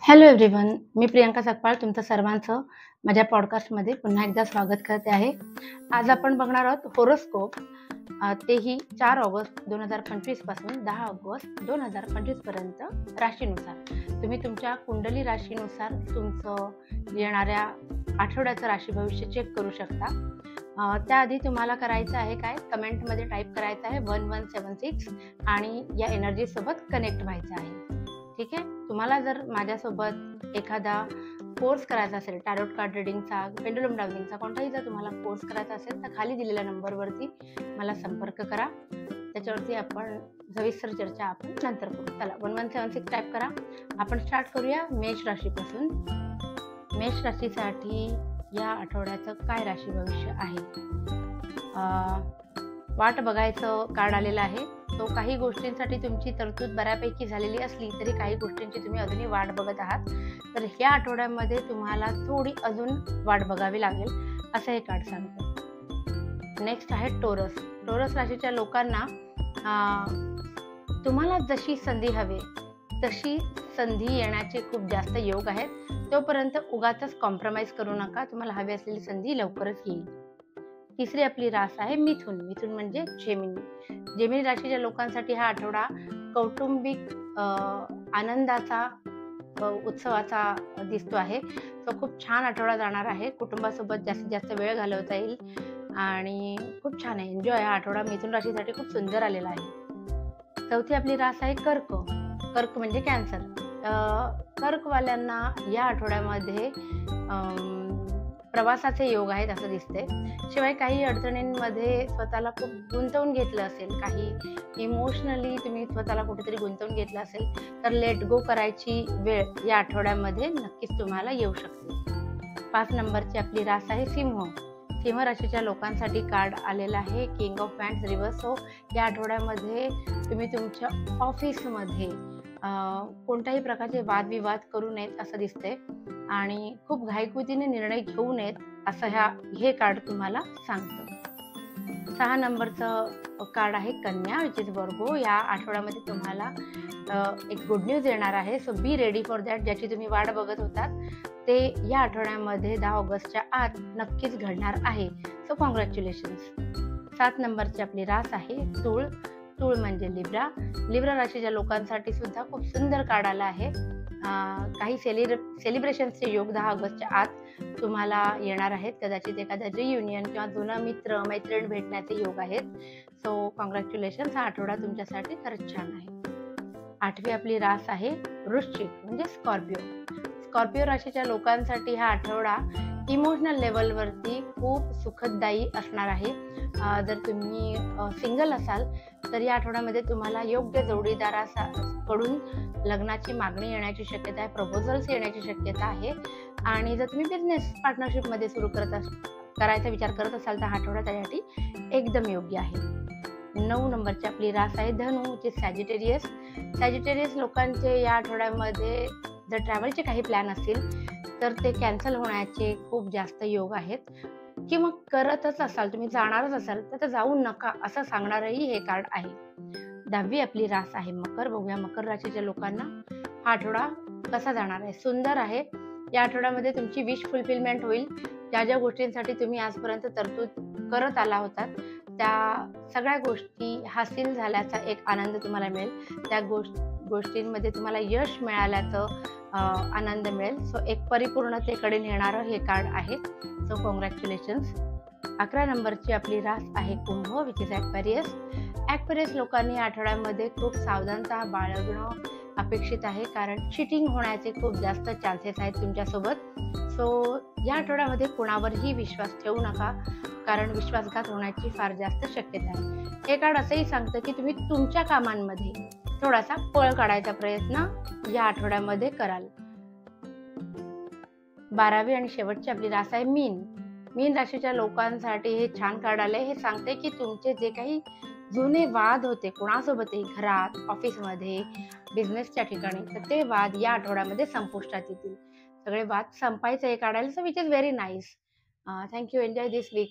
Hello everyone, मी प्रियंका सकपाळ तुमचं सर्वांचं माझ्या पॉडकास्टमध्ये पुन्हा एकदा स्वागत करते आहे. आज आपण बघणार आहोत होरोस्कोप, तेही 4 ऑगस्ट 2025 पासून 10 ऑगस्ट 2025 पर्यंत राशीनुसार. तुम्ही तुमच्या कुंडली राशीनुसार तुमचं येणाऱ्या आठवड्याचं राशी भविष्य चेक करू शकता. त्याआधी तुम्हाला करायचं आहे काय, कमेंटमध्ये टाईप करायचं आहे 1176 आणि या एनर्जीसोबत कनेक्ट व्हायचं आहे. ठीक आहे. तुम्हाला जर माझ्यासोबत एखादा कोर्स करायचा असेल, टॅरोट कार्ड रिडिंगचा, पेंडुलम डाउनिंगचा, कोणताही जर तुम्हाला कोर्स करायचा असेल तर खाली दिलेल्या नंबरवरती मला संपर्क करा. त्याच्यावरती आपण सविस्तर चर्चा आपण नंतर करू. चला 1176 टाईप करा. आपण स्टार्ट करूया मेष राशीपासून. मेष राशीसाठी या आठवड्याचं काय राशी भविष्य आहे. वाट बघायचं कार्ड आलेलं आहे. तो काही गोष्टींसाठी तुमची तरतूद बऱ्यापैकी झालेली असली तरी काही गोष्टींची तुम्ही अजूनही वाट बघत आहात. तर ह्या आठवड्यामध्ये तुम्हाला थोडी अजून वाट बघावी लागेल असं हे कार्ड सांगतं. नेक्स्ट आहे टोरस. टोरस राशीच्या लोकांना तुम्हाला जशी संधी हवी तशी संधी येण्याचे खूप जास्त योग आहेत. तोपर्यंत उगाचच कॉम्प्रोमाइज करू नका. तुम्हाला हवी असलेली संधी लवकरच येईल. तिसरी आपली रास आहे मिथुन. मिथुन म्हणजे जेमिनी. जेमिनी राशीच्या लोकांसाठी हा आठवडा कौटुंबिक आनंदाचा उत्सवाचा दिसतो आहे. तो खूप छान आठवडा जाणार आहे. कुटुंबासोबत जास्तीत जास्त वेळ घालवता येईल आणि खूप छान आहे. एन्जॉय. हा आठवडा मिथुन राशीसाठी खूप सुंदर आलेला आहे. चौथी आपली रास आहे कर्क. कर्क म्हणजे कॅन्सर. कर्कवाल्यांना या आठवड्यामध्ये प्रवासाचे योग आहेत असं दिसतंय. शिवाय काही अडचणींमध्ये स्वतःला खूप गुंतवून घेतलं असेल, काही इमोशनली तुम्ही स्वतःला कुठेतरी गुंतवून घेतलं असेल तर लेट गो करायची वेळ या आठवड्यामध्ये नक्कीच तुम्हाला येऊ शकते. 5 नंबरची आपली रास आहे सिंह. सिंह राशीच्या लोकांसाठी कार्ड आलेला आहे किंग ऑफ वँड्स रिव्हर्स. सो या आठवड्यामध्ये तुम्ही तुमच्या ऑफिसमध्ये कोणत्याही प्रकारचे वादविवाद करू नयेत असं दिसतंय आणि खूप घाईकुतीने निर्णय घेऊ नयेत असं हे कार्ड तुम्हाला सांगतं. 6 नंबरचं कार्ड आहे कन्या विच इज वर्गो. या आठवड्यामध्ये तुम्हाला एक गुड न्यूज येणार आहे. So be ready for that. ज्याची तुम्ही वाट बघत होतात ते या आठवड्यामध्ये 10 ऑगस्टच्या आत नक्कीच घडणार आहे. So congratulations. 7 नंबरची आपली रास आहे तूळ. तूळ म्हणजे लिब्रा. लिब्रा राशीच्या लोकांसाठी सुद्धा खूप सुंदर कार्ड आला आहे. काही सेलिब्रेशन्सचे योग 10 ऑगस्टच्या आत तुम्हाला येणार आहेत. कदाचित एखादा रियुनियन किंवा जुना मित्र मैत्रीण भेटण्याचे योग आहेत. So congratulations. हा आठवडा तुमच्यासाठी खरंच छान आहे. 8वी आपली रास आहे वृश्चिक म्हणजे स्कॉर्पिओ. स्कॉर्पिओ राशीच्या लोकांसाठी हा आठवडा इमोशनल लेवलवरती खूप सुखददायी असणार आहे. जर तुम्ही सिंगल असाल तर या आठवड्यामध्ये तुम्हाला योग्य जोडीदाराकडून लग्नाची मागणी येण्याची शक्यता आहे. प्रपोजल्स येण्याची शक्यता आहे. आणि जर तुम्ही बिझनेस पार्टनरशिपमध्ये सुरू करायचा विचार करत असाल तर हा आठवडा त्यासाठी एकदम योग्य आहे. 9 नंबरची आपली रास आहे धनु जे सॅजिटेरियस. सॅजिटेरियस लोकांचे या आठवड्यामध्ये जर ट्रॅव्हलचे काही प्लॅन असतील तर ते कॅन्सल होण्याचे खूप जास्त योग आहेत. किंवा करतच असाल, तुम्ही जाणारच असाल तर जाऊ नका असं सांगणारही हे कार्ड आहे. 10वी आपली रास आहे मकर. बघूया मकर राशीच्या लोकांना हा आठवडा कसा जाणार आहे. सुंदर आहे. या आठवड्यामध्ये तुमची विश फुलफिलमेंट होईल. ज्या गोष्टींसाठी तुम्ही आजपर्यंत तरतूद करत आला होतात त्या सगळ्या गोष्टी हासिल झाल्याचा एक आनंद तुम्हाला मिळेल. त्या गोष्टींमध्ये तुम्हाला यश मिळाल्याचं आनंद मिळेल. सो एक परिपूर्णतेकडे नेणारं हे कार्ड आहे. So congratulations. 11 नंबरची आपली रास आहे कुंभ विच इज ॲक्वेरियस. ॲक्वेरियस लोकांनी या आठवड्यामध्ये खूप सावधानता बाळगणं अपेक्षित आहे कारण चिटिंग होण्याचे खूप जास्त चान्सेस आहेत तुमच्यासोबत. सो या आठवड्यामध्ये कोणावरही विश्वास ठेवू नका कारण विश्वासघात होण्याची फार जास्त शक्यता आहे. हे कार्ड असंही सांगतं की तुम्ही तुमच्या कामांमध्ये थोडासा पळ काढायचा प्रयत्न या आठवड्यामध्ये कराल. 12वी आणि शेवटची आपली रास आहे मीन. मीन राशीच्या लोकांसाठी हे छान कार्ड आले. हे सांगते की तुमचे जे काही जुने वाद होते कोणासोबतही, घरात, ऑफिसमध्ये, बिझनेसच्या ठिकाणी, तर ते वाद या आठवड्यामध्ये संपुष्टात येतील. सगळे वाद संपायचे हे कार्ड आले. So which is very nice. Thank you. Enjoy this weak.